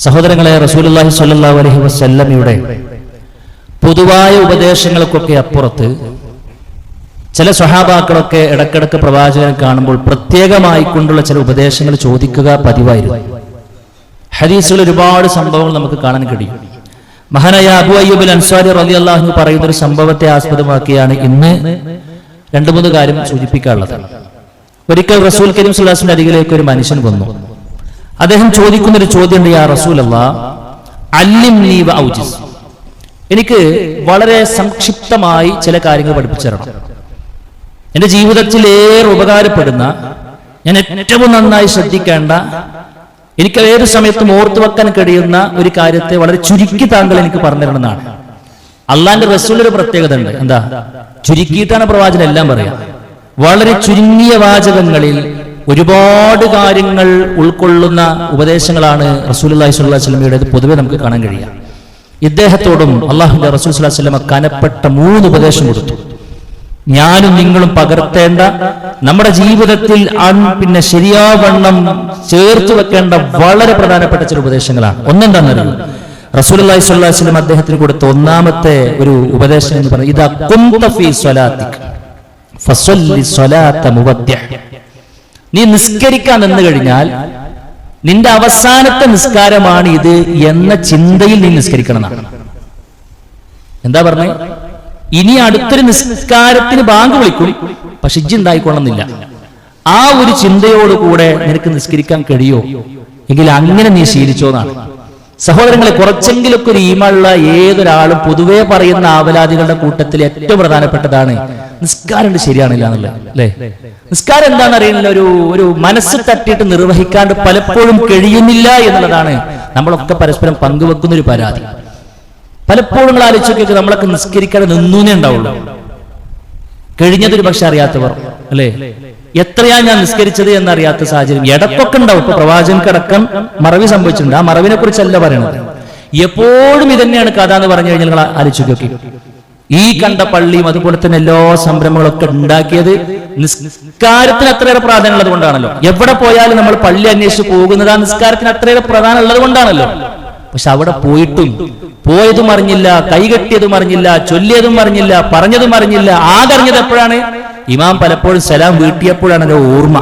സഹോദരങ്ങളെ, റസൂലുള്ളാഹി സ്വല്ലല്ലാഹു അലൈഹി വസല്ലമയുടെ പൊതുവായ ഉപദേശങ്ങൾക്കൊക്കെ അപ്പുറത്ത് ചില സ്വഹാബാക്കളൊക്കെ ഇടക്കിടക്ക് പ്രവാചകനെ കാണുമ്പോൾ പ്രത്യേകമായി കൊണ്ടുള്ള ചില ഉപദേശങ്ങൾ ചോദിക്കുക പതിവായിരുന്നു. ഹദീസുകൾ ഒരുപാട് സംഭവങ്ങൾ നമുക്ക് കാണാൻ കഴിയും. മഹാനായ അബൂ അയ്യൂബ് അൻസാരി റളിയല്ലാഹു അൻഹു പറയുന്ന ഒരു സംഭവത്തെ ആസ്പദമാക്കിയാണ് ഇന്ന് 2-3 കാര്യം സൂചിപ്പിക്കാനുള്ളത്. ഒരിക്കൽ റസൂൽ കരീം സ്വല്ലല്ലാഹു അലൈഹി വസല്ലം അരികിലേക്ക് ഒരു മനുഷ്യൻ വന്നു. അദ്ദേഹം ചോദിക്കുന്ന ഒരു ചോദ്യമുണ്ട്, യാ റസൂലല്ലാഹ് അല്ലിംനി വ ഔജിസ്, എനിക്ക് വളരെ സംക്ഷിപ്തമായി ചില കാര്യങ്ങൾ പഠിപ്പിച്ചു തരണം. എന്റെ ജീവിതത്തിൽ ഏറെ ഉപകാരപ്പെടുന്ന, ഞാൻ ഏറ്റവും നന്നായി ശ്രദ്ധിക്കേണ്ട, എനിക്ക് ഏത് സമയത്തും ഓർത്തു വെക്കാൻ കഴിയുന്ന ഒരു കാര്യത്തെ വളരെ ചുരുക്കി താങ്കൾ എനിക്ക് പറഞ്ഞു തരണമെന്നാണ്. അള്ളാന്റെ റസൂലിന്റെ ഒരു പ്രത്യേകത ഉണ്ട്. എന്താ? ചുരുക്കിയിട്ടാണ് പ്രവാചകൻ എല്ലാം പറയാം. വളരെ ചുരുങ്ങിയ വാചകങ്ങളിൽ ഒരുപാട് കാര്യങ്ങൾ ഉൾക്കൊള്ളുന്ന ഉപദേശങ്ങളാണ് റസൂലുള്ളാഹി സ്വല്ലല്ലാഹു അലൈഹി വസല്ലമയുടെ പൊതുവെ നമുക്ക് കാണാൻ കഴിയുക. ഇദ്ദേഹത്തോടും അള്ളാഹുവിന്റെ റസൂൽ സ്വല്ലല്ലാഹു അലൈഹി വസല്ലമ കനപ്പെട്ട 3 ഉപദേശം കൊടുത്തു. ഞാനും നിങ്ങളും പകർത്തേണ്ട, നമ്മുടെ ജീവിതത്തിൽ പിന്നെ ശരിയാവണ്ണം ചേർത്ത് വെക്കേണ്ട വളരെ പ്രധാനപ്പെട്ട ചില ഉപദേശങ്ങളാണ്. ഒന്നെന്താണെന്നറിയോ? റസൂലുള്ളാഹി സ്വല്ലല്ലാഹു അലൈഹി വസല്ലം അദ്ദേഹത്തിന് കൊടുത്ത ഒന്നാമത്തെ ഒരു ഉപദേശം എന്ന് പറയുന്നത്, ഇദാ കുന്ത ഫീ സ്വലാത്തിക ഫസല്ലി സ്വലാത മുവദ്ദിഹ്, നീ നിസ്കരിക്കാൻ നിന്ന് കഴിഞ്ഞാൽ നിന്റെ അവസാനത്തെ നിസ്കാരമാണ് ഇത് എന്ന ചിന്തയിൽ നീ നിസ്കരിക്കണം എന്നാണ്. എന്താ പറഞ്ഞേ? ഇനി അടുത്തൊരു നിസ്കാരത്തിന് ബാങ്ക് വിളിക്കും, പക്ഷെ ഇജ്ജ് ഉണ്ടായിക്കൊള്ളുന്നില്ല. ആ ഒരു ചിന്തയോടുകൂടെ നിനക്ക് നിസ്കരിക്കാൻ കഴിയോ എങ്കിൽ അങ്ങനെ നീ ശീലിച്ചോന്നാണ്. സഹോദരങ്ങളെ, കുറച്ചെങ്കിലൊക്കെ ഒരു ഈമുള്ള ഏതൊരാളും പൊതുവെ പറയുന്ന ആവലാദികളുടെ കൂട്ടത്തിൽ ഏറ്റവും പ്രധാനപ്പെട്ടതാണ് നിസ്കാരം ശരിയാണില്ല എന്നുള്ളത്, അല്ലേ? നിസ്കാരം എന്താണെന്ന് അറിയുന്നില്ല, ഒരു മനസ്സ് തട്ടിയിട്ട് നിർവഹിക്കാണ്ട് പലപ്പോഴും കഴിയുന്നില്ല എന്നുള്ളതാണ് നമ്മളൊക്കെ പരസ്പരം പങ്കുവെക്കുന്ന ഒരു പരാതി. പലപ്പോഴും നിങ്ങൾ ആലോചിച്ചൊക്കെ നമ്മളൊക്കെ നിസ്കരിക്കാതെ നിന്നൂന്നേ ഉണ്ടാവുള്ളൂ. കഴിഞ്ഞതൊരു പക്ഷെ അറിയാത്തവർ, അല്ലേ? എത്രയാ ഞാൻ നിസ്കരിച്ചത് എന്നറിയാത്ത സാഹചര്യം ഇടക്കൊക്കെ ഉണ്ടാവും. ഇപ്പൊ പ്രവാചകനടക്കം മറവി സംഭവിച്ചിട്ടുണ്ട്. ആ മറവിനെ കുറിച്ചല്ല പറയണത്. എപ്പോഴും ഇതന്നെയാണ് കഥ എന്ന് പറഞ്ഞു കഴിഞ്ഞാൽ നിങ്ങൾ ആലോചിച്ചൊക്കെ. ഈ കണ്ട പള്ളിയും അതുപോലെ തന്നെ എല്ലാ സംരംഭങ്ങളൊക്കെ ഉണ്ടാക്കിയത് നിസ്കാരത്തിന് അത്രയേറെ പ്രാധാന്യം ഉള്ളത് കൊണ്ടാണല്ലോ. എവിടെ പോയാലും നമ്മൾ പള്ളി അന്വേഷിച്ച് പോകുന്നത് ആ നിസ്കാരത്തിന് അത്രയേറെ പ്രാധാന്യം ഉള്ളത് കൊണ്ടാണല്ലോ. പക്ഷെ അവിടെ പോയിട്ടും പോയതും അറിഞ്ഞില്ല, കൈകെട്ടിയതും അറിഞ്ഞില്ല, ചൊല്ലിയതും അറിഞ്ഞില്ല, പറഞ്ഞതും അറിഞ്ഞില്ല. ആകറിഞ്ഞത് എപ്പോഴാണ്? ഇമാം പലപ്പോഴും സലാം വീട്ടിയപ്പോഴാണ് അത് ഓർമ്മ.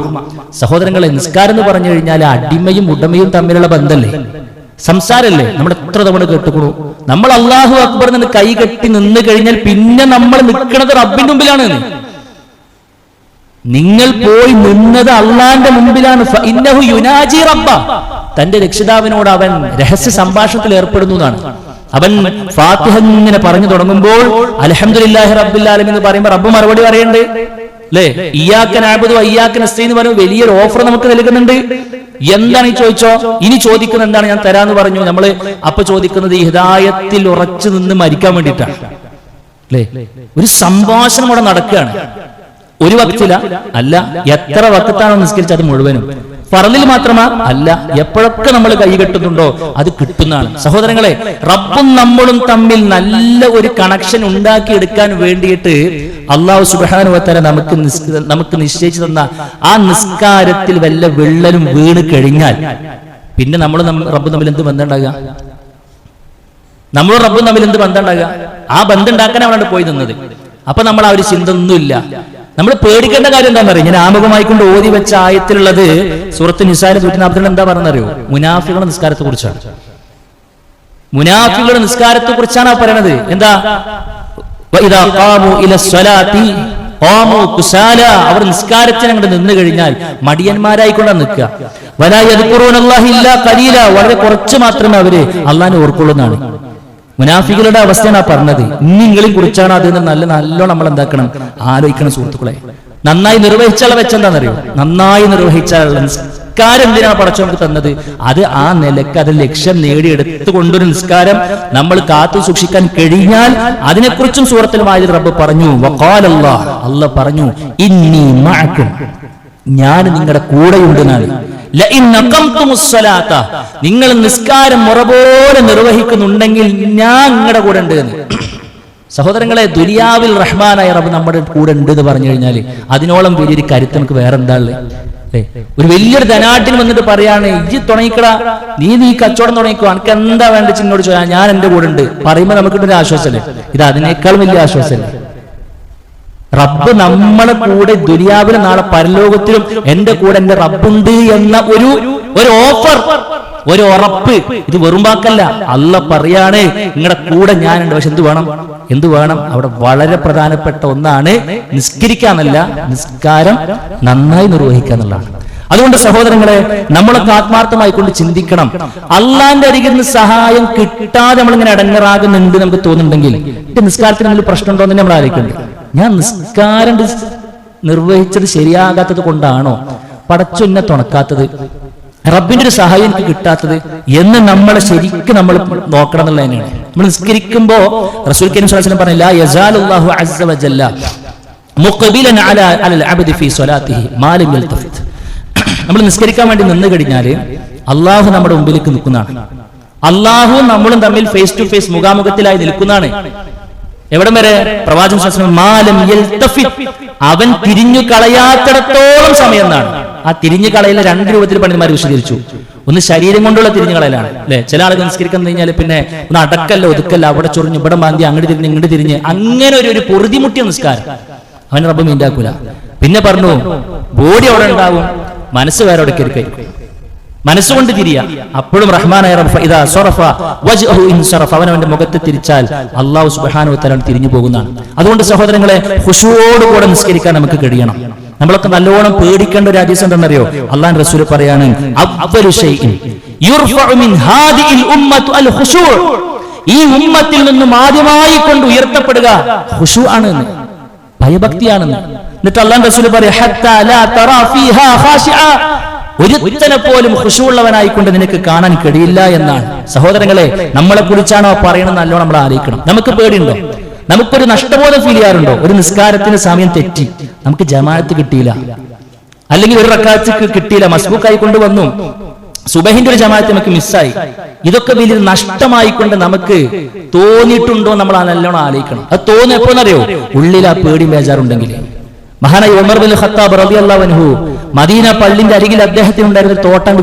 സഹോദരങ്ങളെ, നിസ്കാരം എന്ന് പറഞ്ഞു കഴിഞ്ഞാൽ അടിമയും ഉടമയും തമ്മിലുള്ള ബന്ധമല്ലേ, സംസാരല്ലേ? നമ്മൾ എത്ര തവണ കേട്ടുകൊള്ളൂ. നമ്മൾ അല്ലാഹു അക്ബർ എന്ന് കൈകെട്ടി നിന്ന് കഴിഞ്ഞാൽ പിന്നെ നമ്മൾ നിൽക്കുന്നത് റബ്ബിന്റെ മുമ്പിലാണ്. നിങ്ങൾ പോയി നിന്നത് അള്ളാന്റെ മുമ്പിലാണ്. ഇന്നഹു യുനാജി റബ്ബ, തന്റെ രക്ഷിതാവിനോട് അവൻ രഹസ്യ സംഭാഷണത്തിൽ ഏർപ്പെടുന്നു എന്നാണ്. അവൻ ഫാത്തിഹ ഇങ്ങനെ പറഞ്ഞു തുടങ്ങുമ്പോൾ അൽഹംദുലില്ലാഹി റബ്ബിൽ ആലമീൻ എന്ന് പറയുമ്പോൾ റബ്ബ് മറുപടി പറയണ്ട്, അല്ലേ? ഇയ്യാക നഅ്ബുദു വ ഇയ്യാക നസ്തഈൻ എന്ന് പറയുന്ന വലിയൊരു ഓഫർ നമുക്ക് നൽകുന്നുണ്ട്. എന്താണ് ഈ ചോദിച്ചോ? ഇനി ചോദിക്കുന്നത് എന്താണ്? ഞാൻ തരാന്ന് പറഞ്ഞു. നമ്മള് അപ്പൊ ചോദിക്കുന്നത് ഈ ഹിദായത്തിൽ ഉറച്ചു നിന്ന് മരിക്കാൻ വേണ്ടിയിട്ടാണ്, അല്ലേ? ഒരു സംഭാഷണം അവിടെ നടക്കുകയാണ്. ഒരു വക്തില അല്ല, എത്ര വക്താണ് നിസ്കരിച്ചത് അത് മുഴുവനും. ഫർളിൽ മാത്രമാ അല്ല, എപ്പോഴൊക്കെ നമ്മൾ കൈകെട്ടുന്നുണ്ടോ അത് കിട്ടുന്നതാണ്. സഹോദരങ്ങളെ, റബ്ബും നമ്മളും തമ്മിൽ നല്ല ഒരു കണക്ഷൻ ഉണ്ടാക്കിയെടുക്കാൻ വേണ്ടിയിട്ട് അല്ലാഹു സുബ്ഹാനഹു വ തആല നമുക്ക് നിശ്ചയിച്ചു തന്ന ആ നിസ്കാരത്തിൽ വല്ല വിള്ളലും വീണ് കഴിഞ്ഞാൽ പിന്നെ നമ്മൾ റബ്ബ് തമ്മിൽ എന്ത് ബന്ധം ഉണ്ടാകുക? നമ്മൾ റബ്ബും തമ്മിൽ എന്ത് ബന്ധം ഉണ്ടാകുക? ആ ബന്ധം ഉണ്ടാക്കാനാണ് പോയി നിന്നത്. അപ്പൊ നമ്മൾ ആ ഒരു ചിന്ത ഒന്നുമില്ല. നമ്മൾ പേടിക്കേണ്ട കാര്യം എന്താണെന്ന് അറിയാം. ഞാൻ ആമുഖമായിക്കൊണ്ട് ഓതി വെച്ച ആയത്തിലുള്ളത് സൂറത്ത് നിസായിലെ 142 എന്താ പറഞ്ഞറിയോ? മുനാഫികളുടെ നിസ്കാരത്തെ കുറിച്ചാണ്. മുനാഫികളുടെ നിസ്കാരത്തെ കുറിച്ചാണ് പറയണത്. എന്താ? അവർ നിസ്കാരത്തിന് അങ്ങോട്ട് നിന്ന് കഴിഞ്ഞാൽ മടിയന്മാരായിക്കൊണ്ടാണ് നിൽക്കുക. വളരെ കുറച്ച് മാത്രമേ അവര് അള്ളാഹിനെ ഓർക്കുള്ളൂന്നാണ്. മുനാഫികളുടെ അവസ്ഥയാണ് ആ പറഞ്ഞത്. നിങ്ങളെയും കുറിച്ചാണ് അത് നല്ലോണം നമ്മൾ എന്താക്കണം, ആലോചിക്കണം സുഹൃത്തുക്കളെ. നന്നായി നിർവഹിച്ചാൽ വെച്ചെന്താണെന്നറിയോ? നന്നായി നിർവഹിച്ചാൽ നിസ്കാരം എന്തിനാണ് പടച്ചു നമുക്ക് തന്നത്? അത് ആ നിലക്ക് അത് ലക്ഷ്യം നേടിയെടുത്തുകൊണ്ടൊരു നിസ്കാരം നമ്മൾ കാത്തു സൂക്ഷിക്കാൻ കഴിഞ്ഞാൽ അതിനെക്കുറിച്ചും സൂറത്തുൽ മാഇദയിൽ റബ്ബ് പറഞ്ഞു, വഖാലല്ലാഹ്, അല്ലാഹ് പറഞ്ഞു, ഇന്നി മഅക്കും, ഞാൻ നിങ്ങളുടെ കൂടെയുണ്ടെന്നാണ്. നിങ്ങൾ നിസ്കാരം മുറ പോലെ നിർവഹിക്കുന്നുണ്ടെങ്കിൽ ഞാൻ നിങ്ങളുടെ കൂടെ ഉണ്ട് എന്ന്. സഹോദരങ്ങളെ, ദുനിയാവിൽ റഹ്മാനായ റബ്ബ് നമ്മുടെ കൂടെ ഉണ്ട് എന്ന് പറഞ്ഞു കഴിഞ്ഞാൽ അതിനോളം വലിയൊരു കരുത്ത് നമുക്ക് വേറെ എന്താ ഉള്ളത്? ഒരു വലിയൊരു ധനാട്ടിന് വന്നിട്ട് പറയാണ്, ഇജ്ജ് തുടങ്ങിക്കടാ, നീ കച്ചവടം തുടങ്ങിക്കോ, എനിക്ക് എന്താ വേണ്ട ചിന്നോട് ചോദിച്ചാൽ ഞാൻ എന്റെ കൂടെ ഉണ്ട് പറയുമ്പോ നമുക്കിട്ടൊരു ആശ്വാസമല്ലേ? ഇത് അതിനേക്കാൾ വലിയ ആശ്വാസമല്ലേ? റബ്ബ് നമ്മളെ കൂടെ ദുനിയാവിലും നാളെ പരലോകത്തിലും എന്റെ കൂടെ എന്റെ റബ്ബുണ്ട് എന്ന ഒരു ഓഫർ, ഒരു ഉറപ്പ്. ഇത് വെറും വാക്കല്ല, അല്ല പറയാണ് നിങ്ങളുടെ കൂടെ ഞാനുണ്ട്. പക്ഷെ എന്ത് വേണം? അവിടെ വളരെ പ്രധാനപ്പെട്ട ഒന്നാണ് നിസ്കരിക്കാന്നല്ല, നിസ്കാരം നന്നായി നിർവഹിക്കുക എന്നുള്ളതാണ്. അതുകൊണ്ട് സഹോദരങ്ങളെ, നമ്മളൊക്കെ ആത്മാർത്ഥമായി കൊണ്ട് ചിന്തിക്കണം. അള്ളാന്റെ അരികിൽ നിന്ന് സഹായം കിട്ടാതെ നമ്മളിങ്ങനെ അടങ്ങറാകുന്നുണ്ട് നമുക്ക് തോന്നുന്നുണ്ടെങ്കിൽ എന്റെ നിസ്കാരത്തിന് എന്തെങ്കിലും പ്രശ്നമുണ്ടോ എന്ന് നമ്മൾ ആലോചിക്കുന്നുണ്ട്. ഞാൻ നിസ്കാരം നിർവഹിച്ചത് ശരിയാകാത്തത് കൊണ്ടാണോ പടച്ചൊന്നെ തുണക്കാത്തത്, റബ്ബിന്റെ ഒരു സഹായം എനിക്ക് കിട്ടാത്തത് എന്ന് നമ്മളെ ശരിക്കും നമ്മൾ നോക്കണം എന്നുള്ളത് തന്നെയാണ്. നമ്മൾ നിസ്കരിക്കുമ്പോ റസൂൽ കരീം സ്വല്ലല്ലാഹു അലൈഹി വസല്ലം പറഞ്ഞു, ലാ യസാലുല്ലാഹു അസ്സ വജല്ല മുഖബിലൻ അലൽ അബ്ദി ഫീ സ്വലാത്തിഹി മാ ലം യൽതഫിത്. നമ്മൾ നിസ്കരിക്കാൻ വേണ്ടി നിന്ന് കഴിഞ്ഞാല് അള്ളാഹു നമ്മുടെ മുമ്പിലേക്ക് നിൽക്കുന്നതാണ്. അള്ളാഹു നമ്മളും തമ്മിൽ ഫേസ് ടു ഫേസ് മുഖാമുഖത്തിലായി നിൽക്കുന്നതാണ്. എവിടം വരെ? പ്രവാചകൻ സ്വല്ലല്ലാഹു അലൈഹി വസല്ലം മാ ലം യൽതഫിത്, അവൻ തിരിഞ്ഞു കളയാത്തിടത്തോളം സമയം എന്നാണ്. ആ തിരിഞ്ഞു കളയിലെ രണ്ട് രൂപത്തിൽ പണ്ഡിതന്മാർ വിശദീകരിച്ചു. ഒന്ന് ശരീരം കൊണ്ടുള്ള തിരിഞ്ഞു കളയലാണ്, അല്ലെ? ചില ആളുകൾ നിസ്കരിക്കാൻ കഴിഞ്ഞാൽ പിന്നെ ഒന്ന് അടക്കല്ല ഒതുക്കല്ല, അവിടെ ചൊറിഞ്ഞ് ഇവിടെ മാന്തി അങ്ങോട്ട് തിരിഞ്ഞ് ഇങ്ങോട്ട് തിരിഞ്ഞ് അങ്ങനെ ഒരു പൊറുതിമുട്ടിയ നിസ്കാരം അവൻ റബ്ബ് മീണ്ടാക്കൂല. പിന്നെ പറഞ്ഞു ബോഡി അവിടെ ഉണ്ടാവും, മനസ്സ് വേറെ അവിടെ കയറിക്കും. മനസ്സുകൊണ്ട് തിരിയ, അപ്പോഴും റഹ്മാനായ റബ്ബ് ഇദാ സറഫ വജ്ഹു ഇൻസറഫ, അവനവന്റെ മുഖത്ത് തിരിച്ചാൽ അല്ലാഹു സുബ്ഹാനഹു വ തആല തിരിഞ്ഞു പോകുന്നതാണ്. അതുകൊണ്ട് സഹോദരങ്ങളെ, ഖുശൂഅോടുകൂടെ നിസ്കരിക്കാൻ നമുക്ക് കഴിയണം. നമ്മളൊക്കെ നല്ലോണം പേടിക്കേണ്ട ഒരു ഹദീസ് എന്താണെന്നറിയോ? അല്ലാഹുവിന്റെ റസൂൽ പറയാണ്, അവ്വലു ശൈഇൻ യുർഫഉ മിൻ ഹാദിഹിൽ ഉമ്മത്തു അൽ ഖുശൂ, ഈ ഉമ്മത്തിൽ നിന്നും ആദ്യമായി കൊണ്ട് ഉയർത്തപ്പെടുക ഖുശൂ ആണെന്ന്, ഭയഭക്തിയാണെന്ന്. എന്നിട്ട് അല്ലാഹുവിന്റെ റസൂൽ പറയാ, ഹത്താ ലാ തറാ ഫീഹാ ഖാശിഅ, ഒരുത്തനെ പോലും ഖുശൂഉള്ളവനായിക്കൊണ്ട് നിനക്ക് കാണാൻ കഴിയില്ല എന്നാണ്. സഹോദരങ്ങളെ, നമ്മളെ കുറിച്ചാണോ പറയണമെന്ന് നല്ലോണം നമ്മൾ ആലോചിക്കണം. നമുക്ക് പേടിയുണ്ടോ? നമുക്കൊരു നഷ്ടബോധം ഫീൽ ചെയ്യാറുണ്ടോ? ഒരു നിസ്കാരത്തിന് സമയം തെറ്റി, നമുക്ക് ജമാഅത്ത് കിട്ടിയില്ല, അല്ലെങ്കിൽ ഒരു റക്അത്ത് കിട്ടിയില്ല, മസ്ബൂക്കായി കൊണ്ടുവന്നു, സുബഹിന്റെ ഒരു ജമാഅത്ത് നമുക്ക് മിസ്സായി, ഇതൊക്കെ വലിയൊരു നഷ്ടമായിക്കൊണ്ട് നമുക്ക് തോന്നിയിട്ടുണ്ടോ? നമ്മൾ നല്ലോണം ആലോചിക്കണം. അത് തോന്നുന്നു എപ്പോഴെന്നറിയോ? ഉള്ളിൽ ആ പേടി ബേജാറുണ്ടെങ്കിൽ. മഹാനായ ഉമർ ബിൻ ഖത്താബ് റളിയല്ലാഹു അൻഹു മദീന പള്ളിന്റെ അരികിൽ അദ്ദേഹത്തിന് ഉണ്ടായിരുന്ന തോട്ടം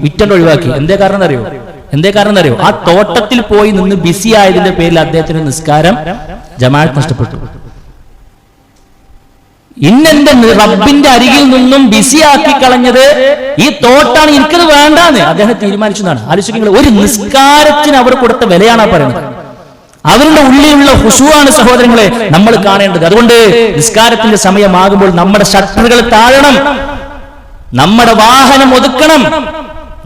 വിറ്റണ്ട് ഒഴിവാക്കി. എന്തേ കാരണം അറിയോ? ആ തോട്ടത്തിൽ പോയി നിന്ന് ബിസി ആയതിന്റെ പേരിൽ അദ്ദേഹത്തിന് നിസ്കാരം ജമാഅത്ത് നഷ്ടപ്പെട്ടു. ഇന്നെന്റെ റബ്ബിന്റെ അരികിൽ നിന്നും ബിസിയാക്കി കളഞ്ഞത് ഈ തോട്ടാണ്, എനിക്കത് വേണ്ടാന്ന് അദ്ദേഹം തീരുമാനിച്ചതാണ്. ആലോചിക്കുക, ഒരു നിസ്കാരത്തിന് അവർ കൊടുത്ത വിലയാണ് പറയുന്നത്. അവരുടെ ഉള്ളിലുള്ള ഖുശൂആണ് സഹോദരങ്ങളെ നമ്മൾ കാണേണ്ടത്. അതുകൊണ്ട് നിസ്കാരത്തിന്റെ സമയമാകുമ്പോൾ നമ്മുടെ ഷട്ടറുകൾ താഴണം, നമ്മുടെ വാഹനം ഒതുക്കണം,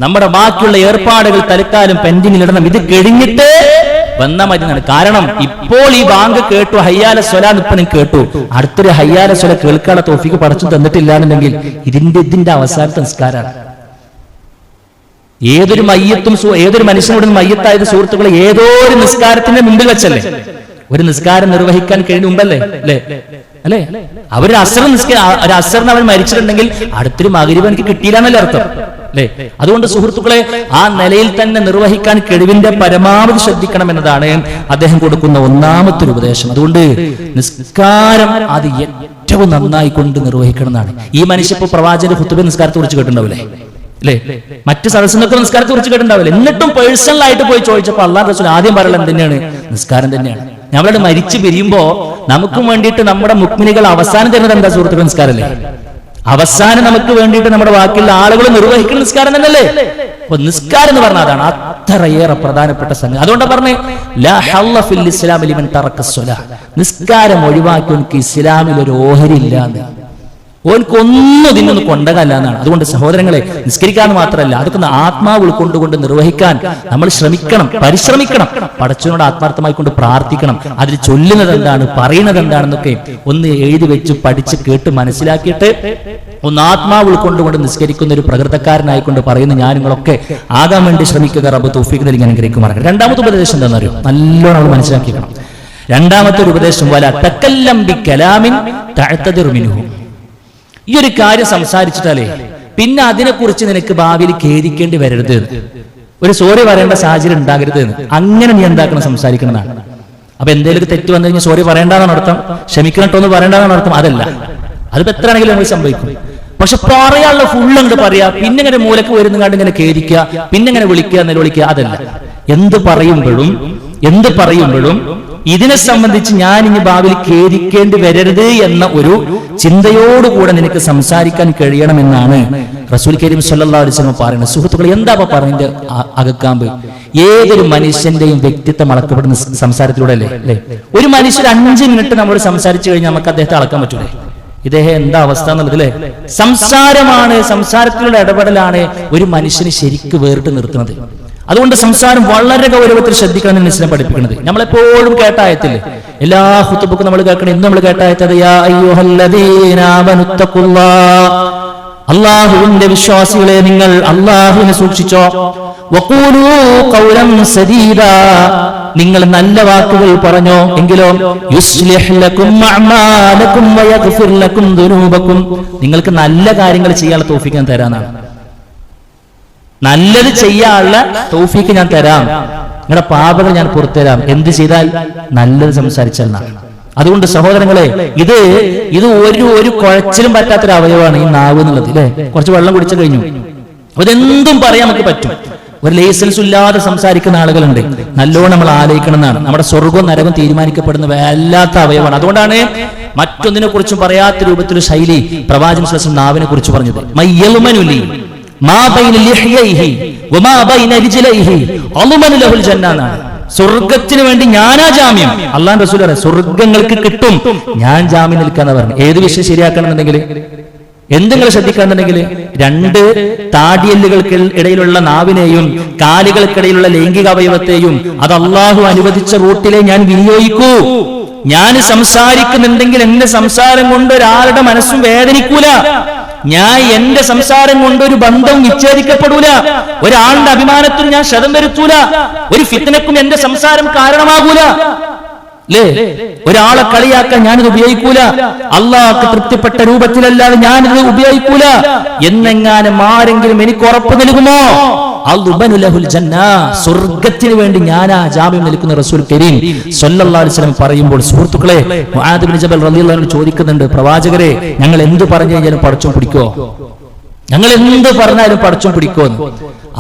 നമ്മുടെ ബാക്കിയുള്ള ഏർപ്പാടുകൾ തൽക്കാലം പെൻഡിങ്ങിൽ ഇടണം. ഇത് കഴിഞ്ഞിട്ട് വന്നാൽ മതി എന്നാണ്. കാരണം ഇപ്പോൾ ഈ ബാങ്ക് കേട്ടു, ഹയ്യാല സ്വലാന്ന് ഇപ്പൊ നിങ്ങൾ കേട്ടു, അടുത്തൊരു ഹയ്യാല സ്വല കേൾക്കാനുള്ള തൗഫീഖ് പടച്ചു തന്നിട്ടില്ല എന്നുണ്ടെങ്കിൽ ഇതിന്റെ അവസാനത്തെ നിസ്കാരമാണ്. ഏതൊരു മനുഷ്യനോട് മയ്യത്തായത് സുഹൃത്തുക്കളെ ഏതോ ഒരു നിസ്കാരത്തിന്റെ മുമ്പിൽ വെച്ചല്ലേ? ഒരു നിസ്കാരം നിർവഹിക്കാൻ കഴിഞ്ഞ മുമ്പല്ലേ അല്ലേ? അവര് അസറിന് അവൻ മരിച്ചിട്ടുണ്ടെങ്കിൽ അടുത്തൊരു മഗ്‌രിബ് എനിക്ക് കിട്ടിയില്ല എന്നല്ലേ അർത്ഥം, അല്ലേ? അതുകൊണ്ട് സുഹൃത്തുക്കളെ, ആ നിലയിൽ തന്നെ നിർവഹിക്കാൻ കഴിവിന്റെ പരമാവധി ശ്രദ്ധിക്കണം എന്നതാണ് അദ്ദേഹം കൊടുക്കുന്ന ഒന്നാമത്തെ ഒരു ഉപദേശം. അതുകൊണ്ട് നിസ്കാരം അത് ഏറ്റവും നന്നായി കൊണ്ട് നിർവഹിക്കണം എന്നാണ്. ഈ മനുഷ്യ ഇപ്പൊ പ്രവാചകന്റെ ഖുതുബ നിസ്കാരത്തെ കുറിച്ച് കേട്ടിട്ടുണ്ടാവില്ലേ? അല്ലേ? മറ്റു സദസ്സിനൊക്കെ നിസ്കാരത്തെ കുറിച്ച് കേട്ടിട്ടുണ്ടാവില്ല. എന്നിട്ടും പേഴ്സണൽ ആയിട്ട് പോയി ചോദിച്ചപ്പോൾ അല്ലാഹു റസൂൽ ആദ്യം പറയുന്നത് എന്തിനാണ്? നിസ്കാരം തന്നെയാണ്. ഞമ്മളോട് മരിച്ചു പിരിയുമ്പോ നമുക്കും വേണ്ടിയിട്ട് നമ്മുടെ മുക്മിനികൾ അവസാനം തരുന്നത് എന്താ സുഹൃത്തുക്കൾ? നിസ്കാരല്ലേ? അവസാനം നമുക്ക് വേണ്ടിയിട്ട് നമ്മുടെ ബാക്കിയുള്ള ആളുകൾ നിർവഹിക്കുന്ന നിസ്കാരം തന്നെയല്ലേ? അപ്പൊ നിസ്കാരം എന്ന് പറഞ്ഞാൽ അതാണ് അത്രയേറെ പ്രധാനപ്പെട്ട സംഗതി. അതുകൊണ്ടാണ് പറഞ്ഞേ, ലാ ഹല്ല ഫിൽ ഇസ്ലാം ലിമൻ തറക സ്വലാ, നിസ്കാരം ഒഴിവാക്കിയവർക്ക് ഇസ്ലാമിൽ ഒരു ഓഹരി ഇല്ലാന്ന്, ഓൻക്കൊന്നും ഇതിനൊന്നും കൊണ്ടകല്ല എന്നാണ്. അതുകൊണ്ട് സഹോദരങ്ങളെ, നിസ്കരിക്കാൻ മാത്രമല്ല, അതൊക്കെ ആത്മാവ് ഉൾക്കൊണ്ടുകൊണ്ട് നിർവഹിക്കാൻ നമ്മൾ പരിശ്രമിക്കണം. പടച്ചവനോട് ആത്മാർത്ഥമായി കൊണ്ട് പ്രാർത്ഥിക്കണം. അതിൽ ചൊല്ലുന്നത് എന്താണ്, പറയുന്നത് എന്താണെന്നൊക്കെ ഒന്ന് എഴുതി വെച്ച് പഠിച്ച് കേട്ട് മനസ്സിലാക്കിയിട്ട് ഒന്ന് ആത്മാവ് ഉൾക്കൊണ്ടുകൊണ്ട് നിസ്കരിക്കുന്ന ഒരു പ്രകൃതക്കാരനായിക്കൊണ്ട് പറയുന്ന ഞാൻ നിങ്ങളൊക്കെ ആകാൻ വേണ്ടി ശ്രമിക്കുക. റബ്ബ് തൗഫീഖ് നൽകി അനുഗ്രഹിക്കുമാറാകട്ടെ. രണ്ടാമത്തെ ഉപദേശം എന്താണെന്നറിയോ? നല്ലോണം നമ്മൾ മനസ്സിലാക്കിക്കണം. രണ്ടാമത്തെ ഒരു ഉപദേശം, വല തകല്ലം ബികലാമിൻ തഅതദിർ മിൻഹു, ഈ ഒരു കാര്യം സംസാരിച്ചിട്ടാലേ പിന്നെ അതിനെക്കുറിച്ച് നിനക്ക് ഭാവിയിൽ ഖേദിക്കേണ്ടി വരരുത്, ഒരു സോറി പറയേണ്ട സാഹചര്യം ഉണ്ടാകരുത് എന്ന്. അങ്ങനെ നീ എന്താക്കണം? സംസാരിക്കണമെന്നാണ്. അപ്പൊ എന്തെങ്കിലും തെറ്റ് വന്നു കഴിഞ്ഞാൽ സോറി പറയേണ്ടതാണ് അർത്ഥം, ക്ഷമിക്കണം കേട്ടോ എന്ന് പറയേണ്ടതാണ് അർത്ഥം? അതല്ല. അതിപ്പോ എത്ര ആണെങ്കിലും നമ്മൾ സംഭവിക്കും. പക്ഷെ പറയാനുള്ള ഫുള്ള് അങ്ങോട്ട് പറയാ, പിന്നെ ഇങ്ങനെ മൂലക്ക് വരുന്നങ്ങാണ്ട് ഇങ്ങനെ കേരിക്കുക, പിന്നെ ഇങ്ങനെ വിളിക്കുക, നിലവിളിക്കുക, അതല്ല. എന്ത് പറയുമ്പോഴും ഇതിനെ സംബന്ധിച്ച് ഞാൻ ഇനി ഭാവിയിൽ ഖേദിക്കേണ്ടി വരരുത് എന്ന ഒരു ചിന്തയോടുകൂടെ നിനക്ക് സംസാരിക്കാൻ കഴിയണമെന്നാണ് റസൂൽ കരീം സല്ലല്ലാഹു അലൈഹി വസല്ലം പറയുന്നത്. സുഹൃത്തുക്കളെ, എന്താ പറഞ്ഞതിന്റെ അകക്കാമ്പ്? ഏതൊരു മനുഷ്യന്റെയും വ്യക്തിത്വം അളക്കപ്പെടുന്ന സംസാരത്തിലൂടെ അല്ലേ? ഒരു മനുഷ്യർ 5 മിനിറ്റ് നമ്മൾ സംസാരിച്ചു കഴിഞ്ഞാൽ നമുക്ക് അദ്ദേഹത്തെ അളക്കാൻ പറ്റൂലേ? ഇദ്ദേഹം എന്താ അവസ്ഥ എന്നുള്ളത് അല്ലേ? സംസാരത്തിലുള്ള ഇടപെടലാണ് ഒരു മനുഷ്യനെ ശരിക്ക് വേറിട്ട് നിർത്തുന്നത്. അതുകൊണ്ട് സംസാരം വളരെ ഗൗരവത്തിൽ ശ്രദ്ധിക്കണം എന്ന് ഇസ്ലാം പഠിപ്പിക്കുന്നത്. നമ്മളെപ്പോഴും കേട്ടായത്തില്ലേ, എല്ലാ ഖുതുബക്കും നമ്മൾ കേൾക്കണം. ഇന്ന് നമ്മൾ കേട്ടായത്തത് യാ അയ്യുഹല്ലദീന ആമനുത്തഖുല്ലാഹ്, അല്ലാഹുവിന്റെ വിശ്വാസികളെ നിങ്ങൾ അല്ലാഹുവിനെ സൂക്ഷിച്ചോ. വഖൂലൂ ഖൗലൻ സദീദാ, നിങ്ങൾ നല്ല വാക്കുകൾ പറഞ്ഞോ. എങ്കിലോ യുസ്ലിഹ് ലക്കും അഅമാലക്കും വയഗ്ഫിർ ലക്കും ദുനൂബക്കും, നിങ്ങൾക്ക് നല്ല കാര്യങ്ങൾ ചെയ്യാനുള്ള തൗഫീഖ് ഞാൻ തരാനാണ്. നല്ലത് ചെയ്യാനുള്ള തൗഫീഖ് ഞാൻ തരാം, നിങ്ങളുടെ പാപങ്ങൾ ഞാൻ പുറത്തുതരാം, എന്ത് ചെയ്താൽ? നല്ലത് സംസാരിച്ചാൽ. അതുകൊണ്ട് സഹോദരങ്ങളെ, ഇത് ഒരു കുഴച്ചിലും പറ്റാത്തൊരു അവയവമാണ് ഈ നാവ് എന്നുള്ളത് അല്ലേ? കുറച്ച് വെള്ളം കുടിച്ചു കഴിഞ്ഞു, അതെന്തും പറയാൻ നമുക്ക് പറ്റും. ഒരു ലൈസൻസ് ഇല്ലാതെ സംസാരിക്കുന്ന ആളുകളുണ്ട്. നല്ലോണം നമ്മൾ ആലോചിക്കണം എന്നാണ്. നമ്മുടെ സ്വർഗവും നരകവും തീരുമാനിക്കപ്പെടുന്ന വല്ലാത്ത അവയവമാണ്. അതുകൊണ്ടാണ് മറ്റൊന്നിനെ കുറിച്ചും പറയാത്ത രൂപത്തിൽ ശൈലി പ്രവാചകൻ സ്വല്ലല്ലാഹു അലൈഹി വസല്ലം നാവിനെ കുറിച്ച് പറഞ്ഞത്. മയ്യൽമനുലി മാ ബൈന ലിഹ്യൈഹി വമാ ബൈന രിജ്ലൈഹി അളുമനു ലഹുൽ ജന്ന, സ്വർഗത്തിന് വേണ്ടി ഞാനാ ജാമ്യം. അല്ലാഹു റസൂൽ പറയും, സ്വർഗങ്ങൾക്ക് കിട്ടും, ഞാൻ ജാമ്യം നിൽക്കാന്ന് പറഞ്ഞു. ഏത് വിഷയം ശരിയാക്കണമെന്നുണ്ടെങ്കിൽ, എന്തെങ്കിലും ശ്രദ്ധിക്കാന്നുണ്ടെങ്കിൽ, 2 താടിയല്ലുകൾക്ക് ഇടയിലുള്ള നാവിനെയും കാലുകൾക്കിടയിലുള്ള ലൈംഗിക അവയവത്തെയും അത് അള്ളാഹു അനുവദിച്ച റൂട്ടിലെ ഞാൻ വിനിയോഗിക്കൂ. ഞാൻ സംസാരിക്കുന്നുണ്ടെങ്കിൽ എന്റെ സംസാരം കൊണ്ട് ഒരാളുടെ മനസ്സും വേദനിക്കൂല. ഞാൻ എന്റെ സംസാരം കൊണ്ട് ഒരു ബന്ധവും വിച്ഛേദിക്കപ്പെടൂല. ഒരാളുടെ അഭിമാനത്തിൽ ഞാൻ ക്ഷതം വരുത്തൂല. ഒരു ഫിത്നക്കും എന്റെ സംസാരം കാരണമാകൂല. ഒരാളെ കളിയാക്കാൻ ഞാനിത് ഉപയോഗിക്കൂല. അള്ളാഹ്ക്ക് തൃപ്തിപ്പെട്ട രൂപത്തിലല്ലാതെ ഞാനിത് ഉപയോഗിക്കൂല എന്നെങ്ങാനും ആരെങ്കിലും എനിക്ക് ഉറപ്പ് നൽകുമോ? അൽബനു ലഹുൽ ജന്ന, സ്വർഗ്ഗത്തിന് വേണ്ടി ഞാനാ ജാമ്യം നിൽക്കുന്ന റസൂൽ കരീം സല്ലല്ലാഹു അലൈഹി വസല്ലം പറയുമ്പോൾ, സുഹൃത്തുക്കളെ, മുആദ് ഇബ്നു ജബൽ റളിയല്ലാഹു അൻഹു ചോദിക്കുന്നുണ്ട്, പ്രവാചകരെ, ഞങ്ങൾ എന്ത് പറഞ്ഞു കഴിഞ്ഞാലും പടച്ചോൻ പിടിക്കോ? ഞങ്ങൾ എന്ത് പറഞ്ഞാലും പടച്ചോൻ പിടിക്കോ എന്ന്.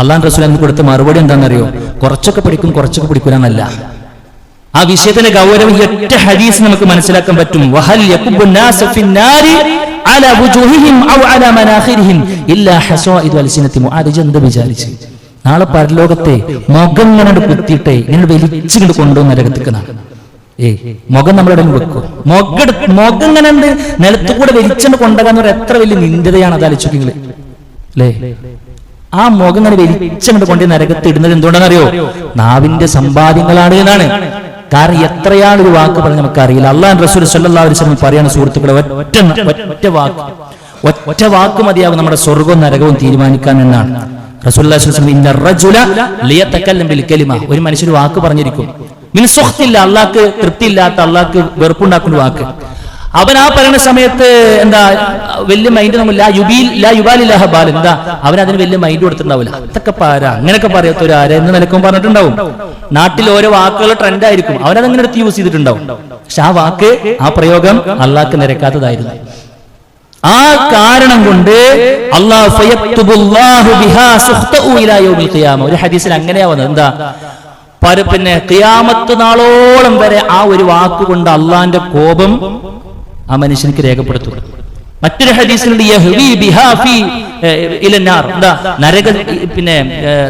അള്ളാഹുവിന്റെ റസൂൽ എന്ന് കൊടുത്ത മറുപടി എന്താണെന്നറിയോ? കുറച്ചൊക്കെ പിടിക്കും, കുറച്ചൊക്കെ പിടിക്കൂല എന്നല്ല. ആ വിഷയത്തിന്റെ ഗൗരവം ഒറ്റ ഹദീസ് നമുക്ക് മനസ്സിലാക്കാൻ പറ്റും. വഹൽ യകുബു നാസ ഫിന്നാരി അലാ വുജൂഹിഹിം ഔ അലാ മനാഖിരിഹിം ഇല്ലാ ഹസായിദു അൽസിനതി. മുആദ് എന്ത് വിചാരിച്ചു? നാളെ പരലോകത്തെ മുഖം ഇങ്ങനെ കുത്തിയിട്ടേ ഇങ്ങനെ വലിച്ചിങ്ങോട്ട് കൊണ്ടുവന്ന് നരകത്തിക്കുന്നതാണ്. മുഖം നമ്മളുടെ വെക്കും. മുഖം ഇങ്ങനെ ഉണ്ട് നിലത്തുകൂടെ വലിച്ചുകൊണ്ട് കൊണ്ടുപോകാന്ന് പറഞ്ഞാൽ എത്ര വലിയ നിന്ദതയാണ്. അത് ആലോചിക്കുക അല്ലേ? ആ മുഖം ഇങ്ങനെ വലിച്ചങ്ങോട്ട് കൊണ്ട് നരകത്ത് ഇടുന്നത് എന്തുകൊണ്ടാണെന്നറിയോ? നാവിന്റെ സമ്പാദ്യങ്ങളാണ് എന്നാണ്. കാരണം എത്രയാളൊരു വാക്ക് പറഞ്ഞ് നമുക്കറിയില്ല. അല്ലാഹു റസൂൽ സല്ലല്ലാഹു അലൈഹി വസല്ലം പറയാണ്, സുഹൃത്തുക്കളെ, ഒറ്റ വാക്ക് മതിയാവും നമ്മുടെ സ്വർഗവും നരകവും തീരുമാനിക്കാൻ എന്നാണ്. റസൂലുള്ളാഹി സ്വല്ലല്ലാഹു അലൈഹി വസല്ലം ഇന്ന റജുല ലിയതകല്ലം ബിൽ കലിമ, ഒരു മനുഷ്യൻ വാക്ക് പറഞ്ഞിരിക്കും, മിൻ സുഖ്തില്ല, അള്ളാഹ്ക്ക് തൃപ്തിയില്ലാത്ത, അള്ളാഹ്ക്ക് വെറുപ്പുണ്ടാക്കുന്ന വാക്ക്. അവൻ ആ പറയുന്ന സമയത്ത് എന്താ വലിയ മൈൻഡ് നമ്മൾ എന്താ അവൻ അതിന് വലിയ മൈൻഡ് കൊടുത്തിട്ടുണ്ടാവില്ല. അതൊക്കെ പാരാ, അങ്ങനെയൊക്കെ പറയാത്തൊരു ആര എന്ന് നിലക്കും പറഞ്ഞിട്ടുണ്ടാവും. നാട്ടിൽ ഓരോ വാക്കുകൾ ട്രെൻഡ് ആയിരിക്കും, അവനതങ്ങനെ എടുത്ത് യൂസ് ചെയ്തിട്ടുണ്ടാവും. പക്ഷെ ആ വാക്ക്, ആ പ്രയോഗം അള്ളാഹ്ക്ക് നിരക്കാത്തതായിരുന്നു. ആ കാരണം കൊണ്ട് ഒരു ഹദീസിൽ അങ്ങനെയാ വന്നത്. എന്താ? പിന്നെ ഖിയാമത്ത് നാളോളം വരെ ആ ഒരു വാക്കുകൊണ്ട് അള്ളാന്റെ കോപം ആ മനുഷ്യനിക്ക് രേഖപ്പെടുത്തും. മറ്റൊരു ഹദീസിലുണ്ട്,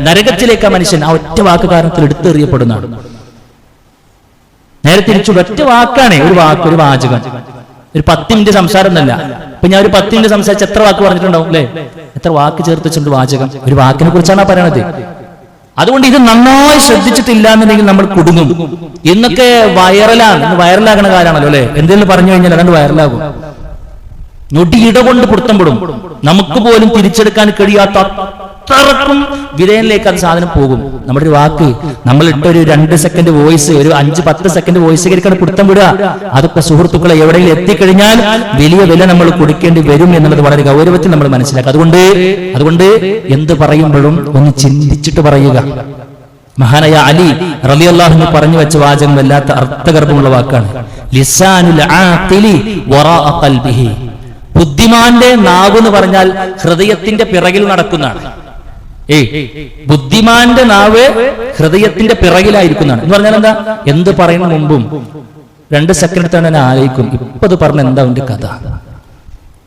നരകത്തിലേക്ക് ആ മനുഷ്യൻ ആ ഒറ്റ വാക്ക് കാരണത്തിൽ എടുത്തെറിയപ്പെടുന്നതാണ്. നേരെ തിരിച്ചു ഒറ്റ വാക്കാണ്, ഒരു വാക്ക്, ഒരു വാചകം. ഒരു 10 മിനിറ്റ് സംസാരം എന്നല്ല. ഇപ്പൊ ഞാൻ ഒരു 10 മിനിറ്റ് സംസാരിച്ച് എത്ര വാക്ക് പറഞ്ഞിട്ടുണ്ടാവും അല്ലെ? എത്ര വാക്ക് ചേർത്ത് വെച്ചിട്ടുണ്ട് വാചകം. ഒരു വാക്കിനെ കുറിച്ചാണ് പറയണത്. അതുകൊണ്ട് ഇത് നന്നായി ശ്രദ്ധിച്ചിട്ടില്ല എന്നുണ്ടെങ്കിൽ നമ്മൾ കുടുങ്ങും. ഇന്നൊക്കെ വൈറലാണ്, വൈറലാകണ കാലമാണല്ലോ അല്ലെ? എന്തെങ്കിലും പറഞ്ഞു കഴിഞ്ഞാൽ അതാണ്ട് വൈറലാകും. ഞൊടിയിട കൊണ്ട് പുറത്തംപെടും. നമുക്ക് പോലും തിരിച്ചെടുക്കാൻ കഴിയാത്ത അത്രക്കും വിധേയനിലേക്ക് അത് സാധനം പോകും. നമ്മുടെ ഒരു വാക്ക്, നമ്മൾ ഇട്ടൊരു 2 സെക്കൻഡ് വോയിസ്, ഒരു 5-10 സെക്കൻഡ് വോയിസ് കേൾക്കാണ് പുറത്തം വിടുക. അതൊക്കെ സുഹൃത്തുക്കളെ എവിടെയെങ്കിലും എത്തിക്കഴിഞ്ഞാൽ വലിയ വില നമ്മൾ കൊടുക്കേണ്ടി വരും എന്നുള്ളത് വളരെ ഗൗരവത്തിൽ നമ്മൾ മനസ്സിലാക്കുക. അതുകൊണ്ട് എന്ത് പറയുമ്പോഴും ഒന്ന് ചിന്തിച്ചിട്ട് പറയുക. മഹാനായ അലി റളിയല്ലാഹു അൻഹു പറഞ്ഞു വെച്ച വാചകം വല്ലാത്ത അർത്ഥഗർഭമുള്ള വാക്കാണ്. ലിസാനുൽ ആഖിലി വറാഅ ഖൽബിഹി. ബുദ്ധിമാന്റെ നാവ് എന്ന് പറഞ്ഞാൽ ഹൃദയത്തിന്റെ പിറകിൽ നടക്കുന്നതാണ്. ബുദ്ധിമാന്റെ നാവ് ഹൃദയത്തിന്റെ പിറകിലായിരിക്കുന്നതാണ് എന്ന് പറഞ്ഞാൽ എന്താ? എന്ത് പറയുന്ന മുമ്പും 2 സെക്കൻഡ് തന്നെ ഞാൻ ആലോചിക്കും, ഇപ്പൊ അത് പറഞ്ഞ എന്താ അവന്റെ കഥ,